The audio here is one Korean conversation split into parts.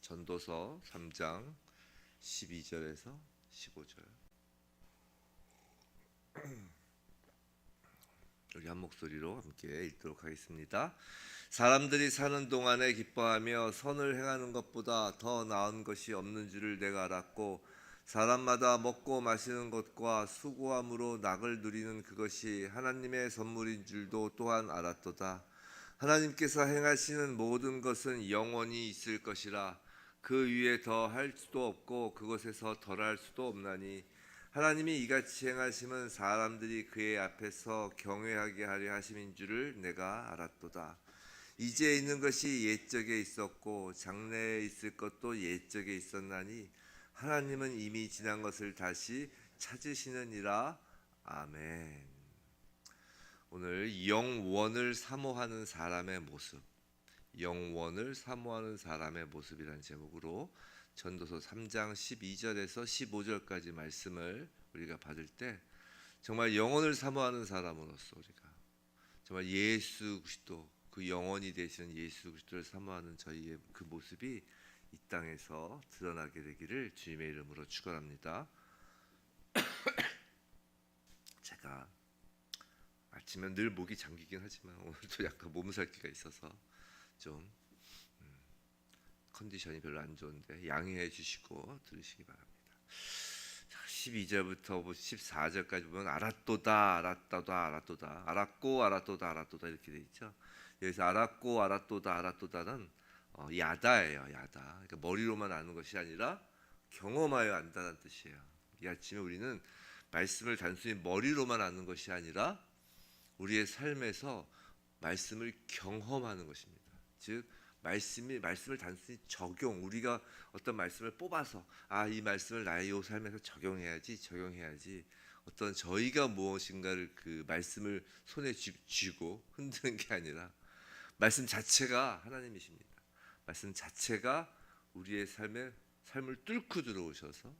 전도서 3장 12절에서 15절. 우리 한 목소리로 함께 읽도록 하겠습니다. 사람들이 사는 동안에 기뻐하며 선을 행하는 것보다 더 나은 것이 없는 줄을 내가 알았고, 사람마다 먹고 마시는 것과 수고함으로 낙을 누리는 그것이 하나님의 선물인 줄도 또한 알았도다. 하나님께서 행하시는 모든 것은 영원히 있을 것이라. 그 위에 더 할 수도 없고 그것에서 덜할 수도 없나니, 하나님이 이같이 행하심은 사람들이 그의 앞에서 경외하게 하려 하심인 줄을 내가 알았도다. 이제 있는 것이 옛적에 있었고 장래에 있을 것도 옛적에 있었나니, 하나님은 이미 지난 것을 다시 찾으시느니라. 아멘. 오늘 영원을 사모하는 사람의 모습, 영원을 사모하는 사람의 모습이라는 제목으로 전도서 3장 12절에서 15절까지 말씀을 우리가 받을 때, 정말 영원을 사모하는 사람으로서 우리가 정말 예수 그리스도, 그 영원이 되시는 예수 그리스도를 사모하는 저희의 그 모습이 이 땅에서 드러나게 되기를 주님의 이름으로 축원합니다. 제가 아침에 늘 목이 잠기긴 하지만 오늘도 약간 몸살기가 있어서 좀 컨디션이 별로 안 좋은데 양해해 주시고 들으시기 바랍니다. 12절부터 14절까지 보면 알았도다, 알았도다, 알았도다, 알았고 알았도다, 알았도다 이렇게 돼 있죠. 여기서 알았고 알았도다, 알았도다는 야다예요. 야다. 그러니까 머리로만 아는 것이 아니라 경험하여 안다는 뜻이에요. 이 아침에 우리는 말씀을 단순히 머리로만 아는 것이 아니라 우리의 삶에서 말씀을 경험하는 것입니다. 즉 말씀을 단순히 적용, 우리가 어떤 말씀을 뽑아서 이 말씀을 나의 요 삶에서 적용해야지 어떤 저희가 무엇인가를 그 말씀을 손에 쥐고 흔드는 게 아니라 말씀 자체가 하나님이십니다. 말씀 자체가 우리의 삶을 뚫고 들어오셔서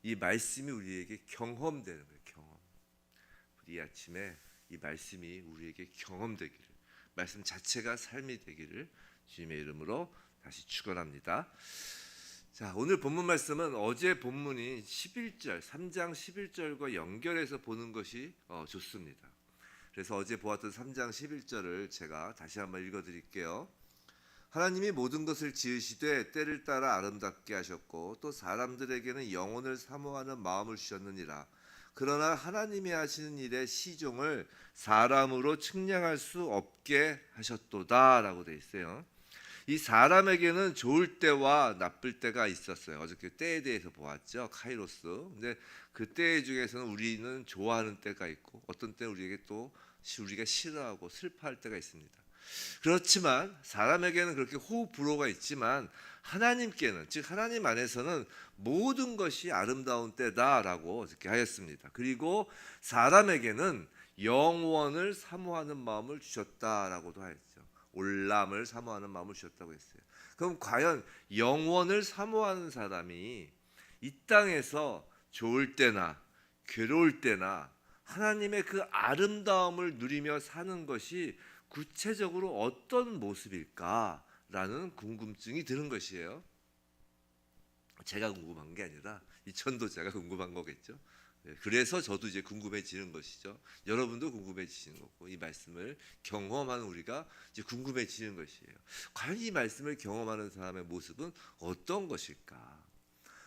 이 말씀이 우리에게 경험되는 거예요. 경험. 이 아침에 이 말씀이 우리에게 경험되기를, 말씀 자체가 삶이 되기를 주님의 이름으로 다시 축원합니다. 자, 오늘 본문 말씀은 어제 본문인 11절, 3장 11절과 연결해서 보는 것이 좋습니다. 그래서 어제 보았던 3장 11절을 제가 다시 한번 읽어드릴게요. 하나님이 모든 것을 지으시되 때를 따라 아름답게 하셨고 또 사람들에게는 영혼을 사모하는 마음을 주셨느니라. 그러나 하나님이 하시는 일의 시종을 사람으로 측량할 수 없게 하셨도다 라고 돼 있어요. 이 사람에게는 좋을 때와 나쁠 때가 있었어요. 어저께 때에 대해서 보았죠. 카이로스. 근데 그 때 중에서는 우리는 좋아하는 때가 있고 어떤 때는 우리가 싫어하고 슬퍼할 때가 있습니다. 그렇지만 사람에게는 그렇게 호불호가 있지만 하나님께는, 즉 하나님 안에서는 모든 것이 아름다운 때다라고 이렇게 하였습니다. 그리고 사람에게는 영원을 사모하는 마음을 주셨다라고도 하였죠. 올람을 사모하는 마음을 주셨다고 했어요. 그럼 과연 영원을 사모하는 사람이 이 땅에서 좋을 때나 괴로울 때나 하나님의 그 아름다움을 누리며 사는 것이 구체적으로 어떤 모습일까라는 궁금증이 드는 것이에요. 제가 궁금한 게 아니라 이 전도자가 궁금한 거겠죠. 그래서 저도 이제 궁금해지는 것이죠. 여러분도 궁금해지시는 거고, 이 말씀을 경험하는 우리가 이제 궁금해지는 것이에요. 과연 이 말씀을 경험하는 사람의 모습은 어떤 것일까?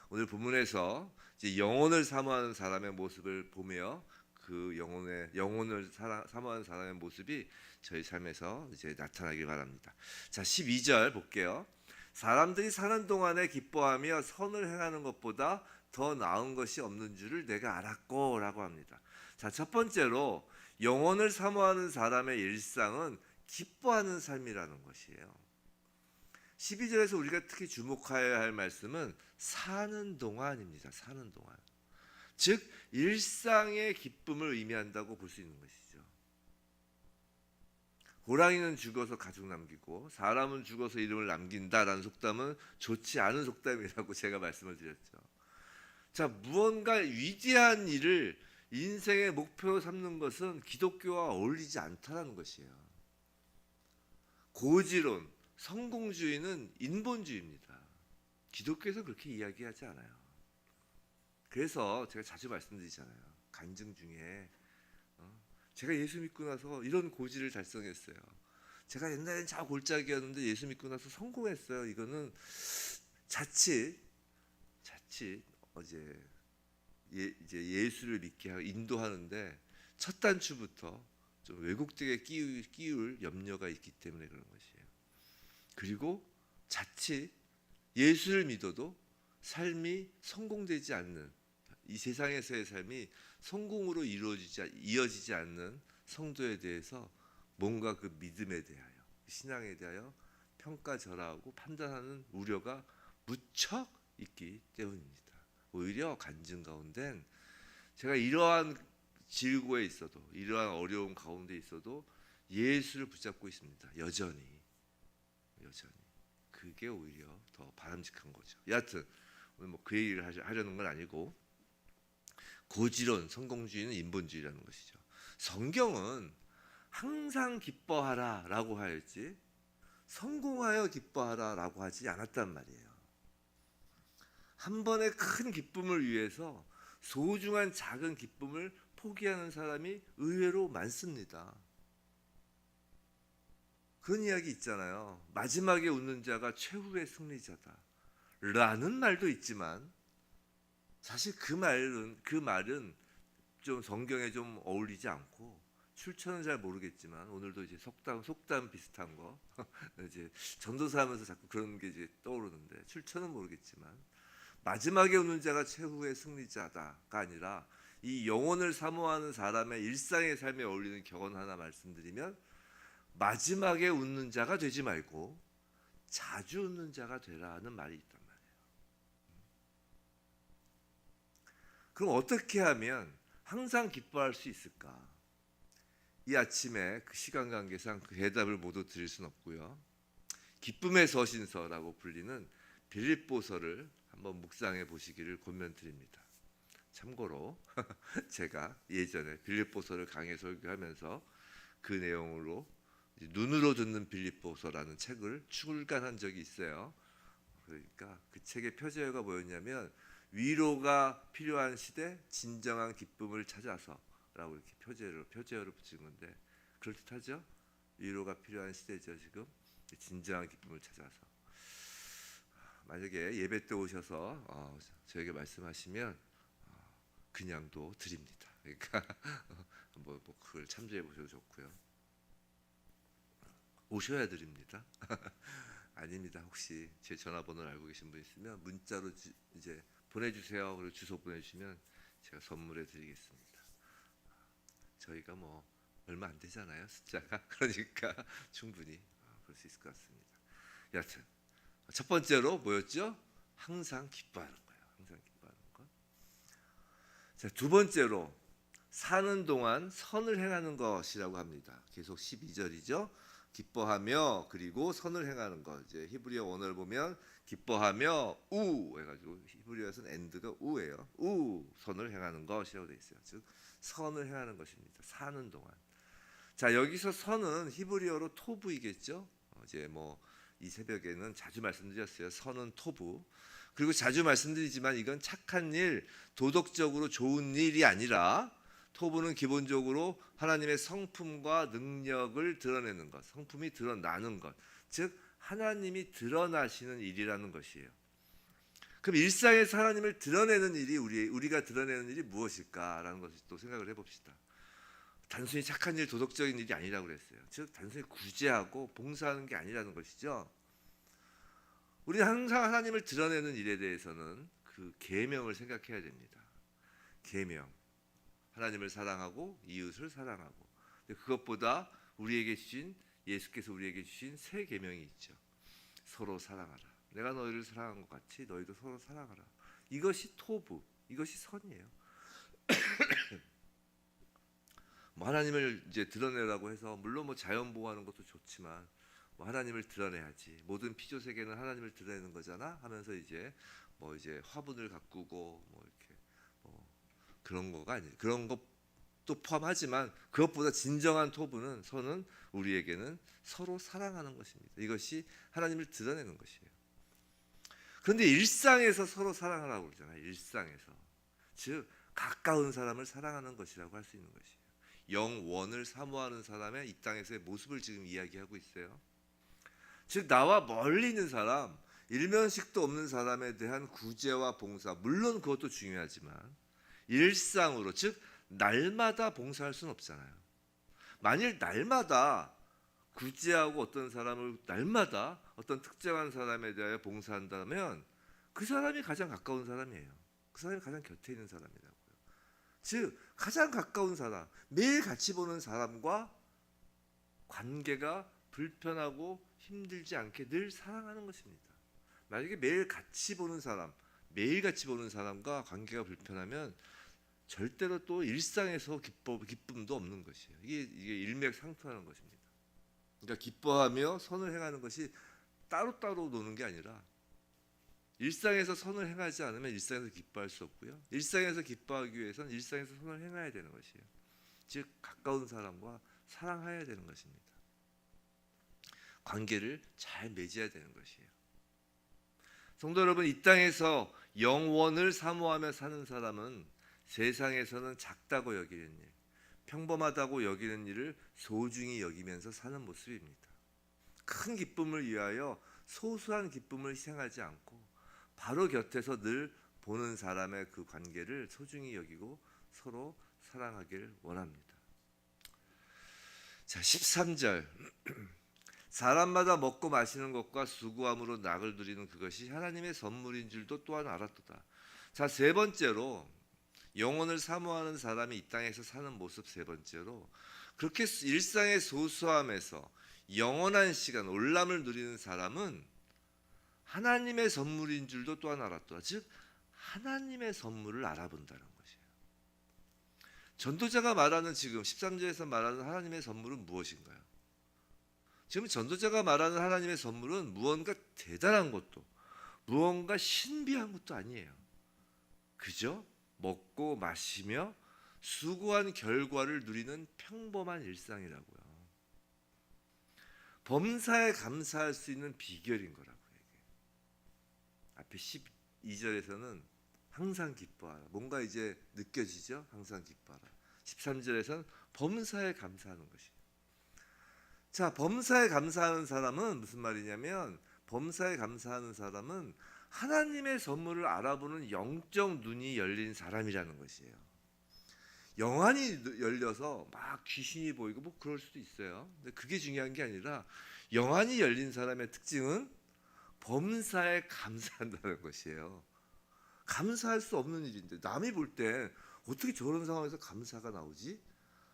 오늘 본문에서 이제 영혼을 사모하는 사람의 모습을 보며 그 영혼을 사모하는 사람의 모습이 저희 삶에서 이제 나타나길 바랍니다. 자, 12절 볼게요. 사람들이 사는 동안에 기뻐하며 선을 행하는 것보다 더 나은 것이 없는 줄을 내가 알았고 라고 합니다. 자, 첫 번째로 영혼을 사모하는 사람의 일상은 기뻐하는 삶이라는 것이에요. 12절에서 우리가 특히 주목해야 할 말씀은 사는 동안입니다. 사는 동안. 즉 일상의 기쁨을 의미한다고 볼 수 있는 것이죠. 호랑이는 죽어서 가죽 남기고 사람은 죽어서 이름을 남긴다라는 속담은 좋지 않은 속담이라고 제가 말씀을 드렸죠. 자, 무언가 위대한 일을 인생의 목표로 삼는 것은 기독교와 어울리지 않다는 것이에요. 고지론, 성공주의는 인본주의입니다. 기독교에서 그렇게 이야기하지 않아요. 그래서 제가 자주 말씀드리잖아요. 간증 중에 제가 예수 믿고 나서 이런 고지를 달성했어요. 제가 옛날엔 자 골짜기였는데 예수 믿고 나서 성공했어요. 이거는 자칫 이제 예수를 믿게 하고 인도하는데 첫 단추부터 좀 왜곡되게 끼울 염려가 있기 때문에 그런 것이에요. 그리고 자칫 예수를 믿어도 삶이 성공되지 않는, 이 세상에서의 삶이 성공으로 이어지지 않는 성도에 대해서 뭔가 그 믿음에 대하여, 신앙에 대하여 평가절하하고 판단하는 우려가 무척 있기 때문입니다. 오히려 간증 가운데는 제가 이러한 질고에 있어도, 이러한 어려움 가운데 있어도 예수를 붙잡고 있습니다. 여전히 그게 오히려 더 바람직한 거죠. 여하튼 오늘 뭐 그 얘기를 하려는 건 아니고, 고지론 성공주의는 인본주의라는 것이죠. 성경은 항상 기뻐하라라고 하였지 성공하여 기뻐하라라고 하지 않았단 말이에요. 한 번의 큰 기쁨을 위해서 소중한 작은 기쁨을 포기하는 사람이 의외로 많습니다. 그런 이야기 있잖아요. 마지막에 웃는 자가 최후의 승리자다 라는 말도 있지만, 사실 그 말은 좀 성경에 좀 어울리지 않고, 출처는 잘 모르겠지만 오늘도 이제 속담 비슷한 거 이제 전도사하면서 자꾸 그런 게 이제 떠오르는데, 출처는 모르겠지만 마지막에 웃는 자가 최후의 승리자다가 아니라, 이 영혼을 사모하는 사람의 일상의 삶에 어울리는 격언 하나 말씀드리면, 마지막에 웃는 자가 되지 말고 자주 웃는 자가 되라는 말이 있단 말이에요. 그럼 어떻게 하면 항상 기뻐할 수 있을까? 이 아침에 그 시간 관계상 그 해답을 모두 드릴 수는 없고요. 기쁨의 서신서라고 불리는 빌립보서를 한번 묵상해 보시기를 권면드립니다. 참고로 제가 예전에 빌립보서를 강의 설교하면서 그 내용으로 눈으로 듣는 빌립보서라는 책을 출간한 적이 있어요. 그러니까 그 책의 표제어가 뭐였냐면, 위로가 필요한 시대 진정한 기쁨을 찾아서라고 이렇게 표제어를 붙인 건데, 그럴듯하죠? 위로가 필요한 시대죠. 지금 진정한 기쁨을 찾아서. 만약에 예배 때 오셔서 저에게 말씀하시면 그냥도 드립니다. 그러니까 뭐 그걸 참조해 보셔도 좋고요. 오셔야 드립니다. 아닙니다. 혹시 제 전화번호를 알고 계신 분 있으면 문자로 이제 보내주세요. 그리고 주소 보내주시면 제가 선물해 드리겠습니다. 저희가 뭐 얼마 안 되잖아요, 숫자가. 그러니까 충분히 그럴 수 있을 것 같습니다. 여하튼 첫 번째로 뭐였죠? 항상 기뻐하는 거예요. 항상 기뻐하는 것. 자, 두 번째로 사는 동안 선을 행하는 것이라고 합니다. 계속 12절이죠. 기뻐하며, 그리고 선을 행하는 것. 이제 히브리어 원어를 보면 기뻐하며 우 해가지고, 히브리어에서는 엔드가 우예요. 선을 행하는 것이라고 되어 있어요. 즉 선을 행하는 것입니다. 사는 동안. 자, 여기서 선은 히브리어로 토부이겠죠. 이제 뭐 이 새벽에는 자주 말씀드렸어요. 선은 토부. 그리고 자주 말씀드리지만 이건 착한 일, 도덕적으로 좋은 일이 아니라, 토부는 기본적으로 하나님의 성품과 능력을 드러내는 것, 성품이 드러나는 것, 즉 하나님이 드러나시는 일이라는 것이에요. 그럼 일상에서 하나님을 드러내는 일이, 우리가 드러내는 일이 무엇일까라는 것을 또 생각을 해봅시다. 단순히 착한 일, 도덕적인 일이 아니라고 그랬어요. 즉 단순히 구제하고 봉사하는 게 아니라는 것이죠. 우리는 항상 하나님을 드러내는 일에 대해서는 그 계명을 생각해야 됩니다. 계명. 하나님을 사랑하고 이웃을 사랑하고. 그것보다 예수께서 우리에게 주신 새 계명이 있죠. 서로 사랑하라. 내가 너희를 사랑한 것 같이 너희도 서로 사랑하라. 이것이 토부, 이것이 선이에요. 뭐 하나님을 이제 드러내라고 해서, 물론 뭐 자연 보호하는 것도 좋지만 뭐 하나님을 드러내야지, 모든 피조 세계는 하나님을 드러내는 거잖아 하면서 이제 화분을 가꾸고 뭐 이렇게 그런 거가 아니에요. 그런 것도 포함하지만 그것보다 진정한 토부는, 선은 우리에게는 서로 사랑하는 것입니다. 이것이 하나님을 드러내는 것이에요. 그런데 일상에서 서로 사랑하라고 그러잖아요. 일상에서. 즉 가까운 사람을 사랑하는 것이라고 할 수 있는 것이에요. 영원을 사모하는 사람의 이 땅에서의 모습을 지금 이야기하고 있어요. 즉 나와 멀리 있는 사람, 일면식도 없는 사람에 대한 구제와 봉사, 물론 그것도 중요하지만 일상으로, 즉 날마다 봉사할 수는 없잖아요. 만일 날마다 구제하고 어떤 사람을 날마다 어떤 특정한 사람에 대하여 봉사한다면 그 사람이 가장 가까운 사람이에요. 그 사람이 가장 곁에 있는 사람이라고요. 즉 가장 가까운 사람, 매일 같이 보는 사람과 관계가 불편하고 힘들지 않게 늘 사랑하는 것입니다. 만약에 매일 같이 보는 사람, 매일 같이 보는 사람과 관계가 불편하면 절대로 또 일상에서 기쁨도 없는 것이에요. 이게 일맥상통하는 것입니다. 그러니까 기뻐하며 선을 행하는 것이 따로따로 노는 게 아니라 일상에서 선을 행하지 않으면 일상에서 기뻐할 수 없고요. 일상에서 기뻐하기 위해서는 일상에서 선을 행해야 되는 것이에요. 즉 가까운 사람과 사랑해야 되는 것입니다. 관계를 잘 맺어야 되는 것이에요. 성도 여러분, 이 땅에서 영원을 사모하며 사는 사람은 세상에서는 작다고 여기는 일, 평범하다고 여기는 일을 소중히 여기면서 사는 모습입니다. 큰 기쁨을 위하여 소소한 기쁨을 희생하지 않고 바로 곁에서 늘 보는 사람의 그 관계를 소중히 여기고 서로 사랑하길 원합니다. 자, 13절. 사람마다 먹고 마시는 것과 수고함으로 낙을 누리는 그것이 하나님의 선물인 줄도 또한 알았도다. 자, 세 번째로 영혼을 사모하는 사람이 이 땅에서 사는 모습, 세 번째로 그렇게 일상의 소소함에서 영원한 시간, 올람을 누리는 사람은 하나님의 선물인 줄도 또한 알았도다. 즉 하나님의 선물을 알아본다는 것이에요. 전도자가 말하는, 지금 13절에서 말하는 하나님의 선물은 무엇인가요? 지금 전도자가 말하는 하나님의 선물은 무언가 대단한 것도 무언가 신비한 것도 아니에요. 그저 먹고 마시며 수고한 결과를 누리는 평범한 일상이라고요. 범사에 감사할 수 있는 비결인 거라고요. 앞에 12절에서는 항상 기뻐하라. 뭔가 이제 느껴지죠? 항상 기뻐하라. 13절에서는 범사에 감사하는 것이에요. 자, 범사에 감사하는 사람은 무슨 말이냐면, 범사에 감사하는 사람은 하나님의 선물을 알아보는 영적 눈이 열린 사람이라는 것이에요. 영안이 열려서 막 귀신이 보이고 뭐 그럴 수도 있어요. 근데 그게 중요한 게 아니라 영안이 열린 사람의 특징은 범사에 감사한다는 것이에요. 감사할 수 없는 일인데 남이 볼 때 어떻게 저런 상황에서 감사가 나오지?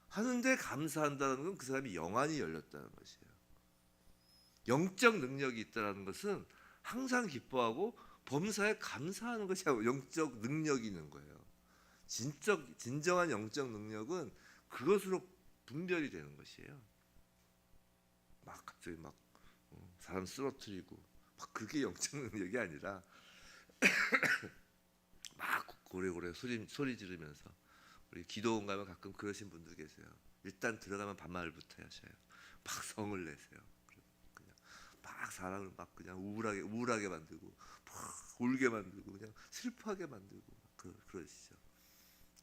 하는데 감사한다는 건 그 사람이 영안이 열렸다는 것이에요. 영적 능력이 있다는 것은 항상 기뻐하고 범사에 감사하는 것이 영적 능력이 있는 거예요. 진정한 영적 능력은 그것으로 분별이 되는 것이에요. 막 갑자기 막 사람 쓰러뜨리고 막 그게 영적 능력이 아니라 막 고래고래 소리 지르면서, 우리 기도원 가면 가끔 그러신 분들 계세요. 일단 들어가면 반말부터 하셔요. 막 성을 내세요. 그냥 막 사람을 막 그냥 우울하게 만들고 막 울게 만들고 그냥 슬퍼하게 만들고 그러시죠.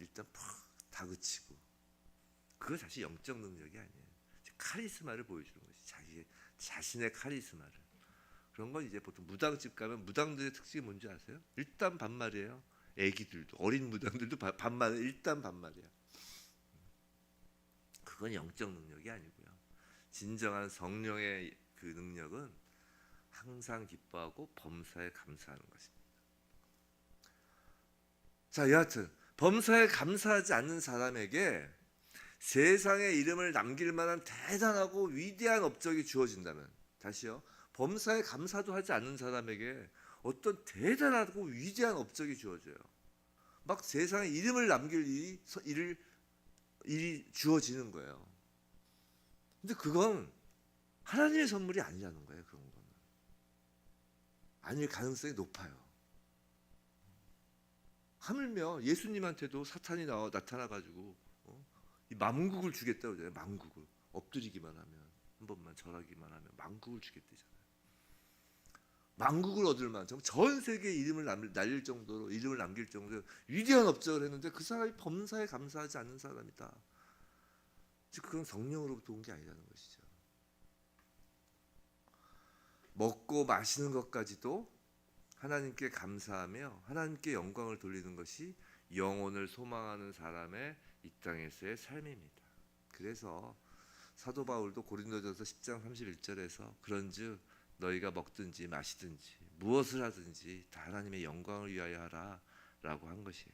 일단 팍 다그치고. 그거 사실 영적 능력이 아니에요. 카리스마를 보여주는 것이, 자신의 카리스마를. 그런 건 이제 보통 무당집 가면 무당들의 특징이 뭔지 아세요? 일단 반말이에요. 애기들도, 어린 무당들도 반말, 일단 반말이야. 그건 영적 능력이 아니고요. 진정한 성령의 그 능력은 항상 기뻐하고 범사에 감사하는 것입니다. 자, 여하튼 범사에 감사하지 않는 사람에게 세상에 이름을 남길 만한 대단하고 위대한 업적이 주어진다면, 다시요, 범사에 감사도 하지 않는 사람에게 어떤 대단하고 위대한 업적이 주어져요. 막 세상에 이름을 남길 일이 주어지는 거예요. 근데 그건 하나님의 선물이 아니라는 거예요. 그런 거는 아닐 가능성이 높아요. 하물며 예수님한테도 사탄이 나타나가지고 이 만국을 주겠다고 그러잖아요. 만국을 엎드리기만 하면, 한 번만 절하기만 하면 만국을 주겠대잖아요. 만국을 얻을 만큼 전 세계에 날릴 정도로 이름을 남길 정도로 위대한 업적을 했는데 그 사람이 범사에 감사하지 않는 사람이다. 즉 그건 성령으로부터 온 게 아니라는 것이죠. 먹고 마시는 것까지도 하나님께 감사하며 하나님께 영광을 돌리는 것이 영혼을 소망하는 사람의 이 땅에서의 삶입니다. 그래서 사도 바울도 고린도전서 10장 31절에서 그런즉 너희가 먹든지 마시든지 무엇을 하든지 다 하나님의 영광을 위하여 하라 라고 한 것이에요.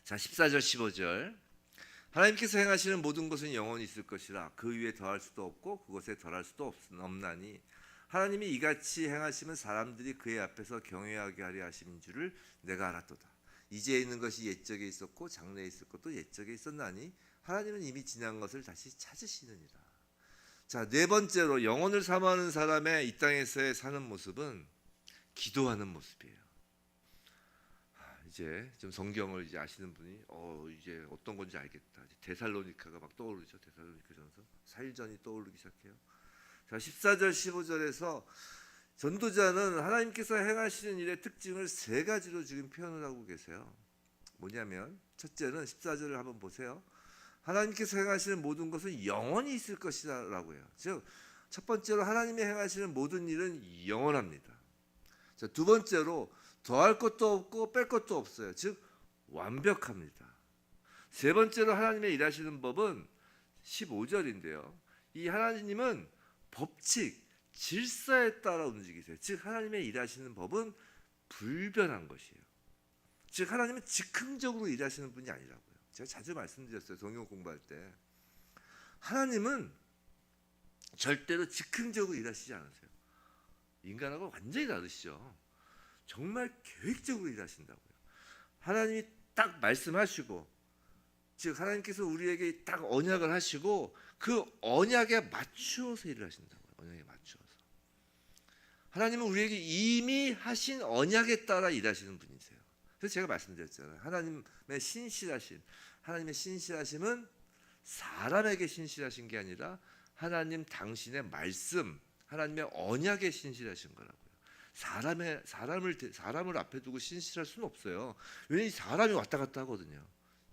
자, 14절 15절 하나님께서 행하시는 모든 것은 영원히 있을 것이라 그 위에 더할 수도 없고 그것에 덜할 수도 없나니 하나님이 이같이 행하시면 사람들이 그의 앞에서 경외하게 하려 하심인 줄을 내가 알았도다. 이제 있는 것이 옛적에 있었고 장래에 있을 것도 옛적에 있었나니 하나님은 이미 지난 것을 다시 찾으시느니라. 자, 네 번째로 영혼을 사모하는 사람의 이 땅에서의 사는 모습은 기도하는 모습이에요. 이제 좀 성경을 이제 아시는 분이 이제 어떤 건지 알겠다. 데살로니카가 막 떠오르죠. 데살로니카전서 4일 전이 떠오르기 시작해요. 자, 14절 15절에서 전도자는 하나님께서 행하시는 일의 특징을 세 가지로 지금 표현을 하고 계세요. 뭐냐면 첫째는 14절을 한번 보세요. 하나님께서 행하시는 모든 것은 영원히 있을 것이라고 해요. 즉 첫 번째로 하나님이 행하시는 모든 일은 영원합니다. 자, 두 번째로 더할 것도 없고 뺄 것도 없어요. 즉 완벽합니다. 세 번째로 하나님의 일하시는 법은 15절인데요. 이 하나님은 법칙, 질서에 따라 움직이세요. 즉 하나님의 일하시는 법은 불변한 것이에요. 즉 하나님은 즉흥적으로 일하시는 분이 아니라고요. 제가 자주 말씀드렸어요. 성경 공부할 때. 하나님은 절대로 즉흥적으로 일하시지 않으세요. 인간하고 완전히 다르시죠. 정말 계획적으로 일하신다고요. 하나님이 딱 말씀하시고 즉 하나님께서 우리에게 딱 언약을 하시고 그 언약에 맞추어서 일을 하신다고요. 언약에 맞추어서. 하나님은 우리에게 이미 하신 언약에 따라 일하시는 분이세요. 그래서 제가 말씀드렸잖아요. 하나님의 신실하심은 사람에게 신실하신 게 아니라 하나님 당신의 말씀, 하나님의 언약에 신실하신 거라고요. 사람을 앞에 두고 신실할 수는 없어요. 왜냐하면 사람이 왔다 갔다 하거든요.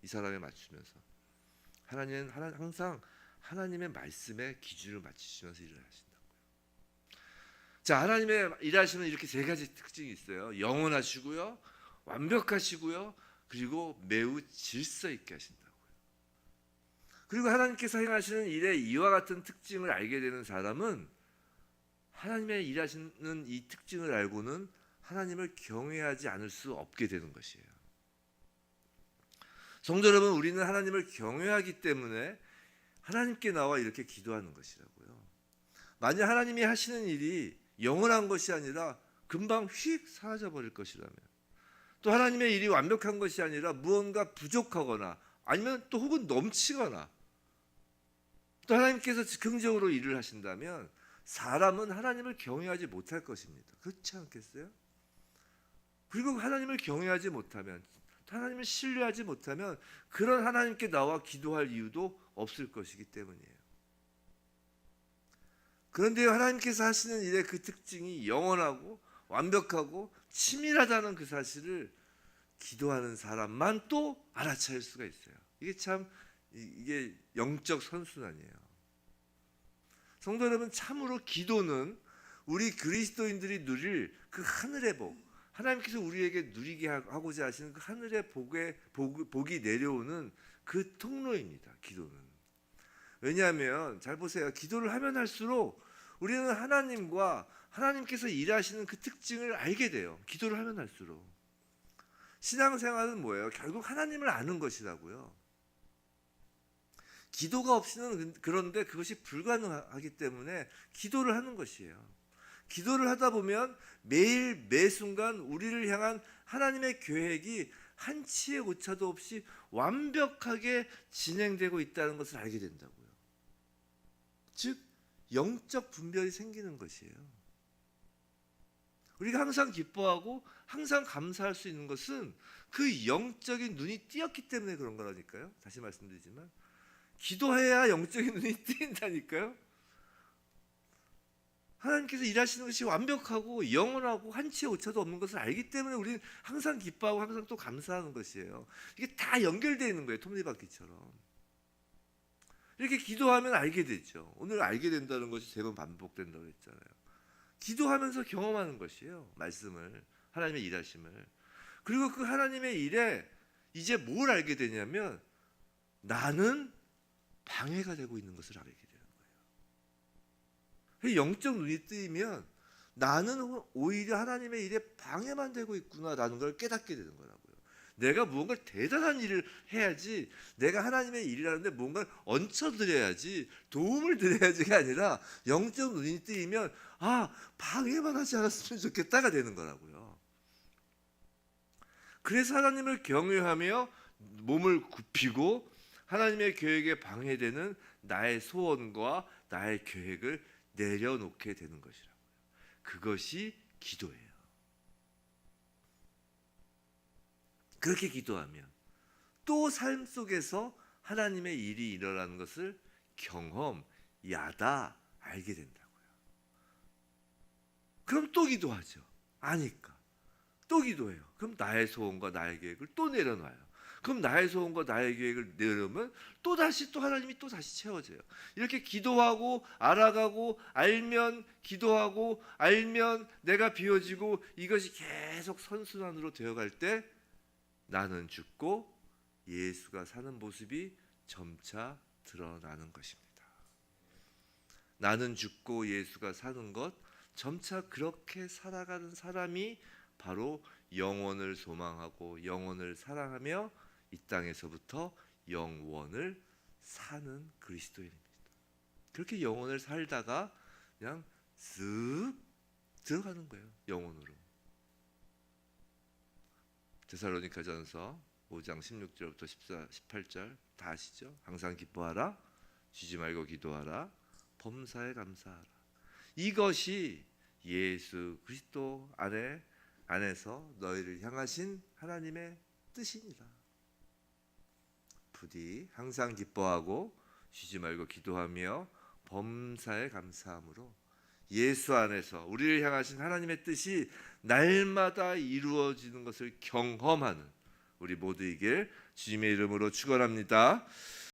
이 사람에 맞추면서 하나님은 항상 하나님의 말씀에 기준을 맞추시면서 일을 하신다고요. 자, 하나님의 일하시는 이렇게 세 가지 특징이 있어요. 영원하시고요, 완벽하시고요, 그리고 매우 질서 있게 하신다고요. 그리고 하나님께서 행하시는 일의 이와 같은 특징을 알게 되는 사람은 하나님의 일하시는 이 특징을 알고는 하나님을 경외하지 않을 수 없게 되는 것이에요. 성도 여러분, 우리는 하나님을 경외하기 때문에 하나님께 나와 이렇게 기도하는 것이라고요. 만약 하나님이 하시는 일이 영원한 것이 아니라 금방 휙 사라져버릴 것이라면, 또 하나님의 일이 완벽한 것이 아니라 무언가 부족하거나 아니면 또 혹은 넘치거나 또 하나님께서 즉흥적으로 일을 하신다면 사람은 하나님을 경외하지 못할 것입니다. 그렇지 않겠어요? 그리고 하나님을 경외하지 못하면, 하나님을 신뢰하지 못하면 그런 하나님께 나와 기도할 이유도 없을 것이기 때문이에요. 그런데 하나님께서 하시는 일의 그 특징이 영원하고 완벽하고 치밀하다는 그 사실을 기도하는 사람만 또 알아차릴 수가 있어요. 이게 영적 선순환이에요. 성도 여러분, 참으로 기도는 우리 그리스도인들이 누릴 그 하늘의 복, 하나님께서 우리에게 누리게 하고자 하시는 그 하늘의 복이 내려오는 그 통로입니다. 기도는. 왜냐하면 잘 보세요. 기도를 하면 할수록 우리는 하나님과 하나님께서 일하시는 그 특징을 알게 돼요. 기도를 하면 할수록. 신앙생활은 뭐예요? 결국 하나님을 아는 것이라고요. 기도가 없이는 그런데 그것이 불가능하기 때문에 기도를 하는 것이에요. 기도를 하다 보면 매일 매순간 우리를 향한 하나님의 계획이 한치의 오차도 없이 완벽하게 진행되고 있다는 것을 알게 된다고요. 즉 영적 분별이 생기는 것이에요. 우리가 항상 기뻐하고 항상 감사할 수 있는 것은 그 영적인 눈이 띄었기 때문에 그런 거라니까요. 다시 말씀드리지만 기도해야 영적인 눈이 띄인다니까요. 하나님께서 일하시는 것이 완벽하고 영원하고 한치의 오차도 없는 것을 알기 때문에 우리는 항상 기뻐하고 항상 또 감사하는 것이에요. 이게 다 연결되어 있는 거예요. 톱니바퀴처럼. 이렇게 기도하면 알게 되죠. 오늘 알게 된다는 것이 3번 반복된다고 했잖아요. 기도하면서 경험하는 것이에요. 말씀을, 하나님의 일하심을. 그리고 그 하나님의 일에 이제 뭘 알게 되냐면 나는 방해가 되고 있는 것을 알게 되는 거예요. 영적 눈이 뜨이면 나는 오히려 하나님의 일에 방해만 되고 있구나라는 걸 깨닫게 되는 거라고요. 내가 무언가 대단한 일을 해야지, 내가 하나님의 일이라는데 뭔가를 얹혀드려야지, 도움을 드려야지가 아니라 영적 눈이 뜨이면 방해만 하지 않았으면 좋겠다가 되는 거라고요. 그래서 하나님을 경외하며 몸을 굽히고 하나님의 계획에 방해되는 나의 소원과 나의 계획을 내려놓게 되는 것이라고요. 그것이 기도예요. 그렇게 기도하면 또 삶 속에서 하나님의 일이 일어나는 것을 경험야다 알게 된다고요. 그럼 또 기도하죠. 아니까 또 기도해요. 그럼 나의 소원과 나의 계획을 또 내려놔요. 그럼 나의 소원과 나의 계획을 내려놓으면 또 하나님이 또 다시 채워져요. 이렇게 기도하고 알아가고 알면, 기도하고 알면 내가 비워지고, 이것이 계속 선순환으로 되어갈 때 나는 죽고 예수가 사는 모습이 점차 드러나는 것입니다. 나는 죽고 예수가 사는 것, 점차 그렇게 살아가는 사람이 바로 영원을 소망하고 영원을 사랑하며 이 땅에서부터 영원을 사는 그리스도인입니다. 그렇게 영원을 살다가 그냥 쓱 들어가는 거예요. 영원으로. 데살로니가전서 5장 16절부터 18절 다 아시죠? 항상 기뻐하라, 쉬지 말고 기도하라, 범사에 감사하라. 이것이 예수 그리스도 안에서 너희를 향하신 하나님의 뜻이니라. 부디 항상 기뻐하고 쉬지 말고 기도하며 범사에 감사함으로 예수 안에서 우리를 향하신 하나님의 뜻이 날마다 이루어지는 것을 경험하는 우리 모두에게 주님의 이름으로 축원합니다.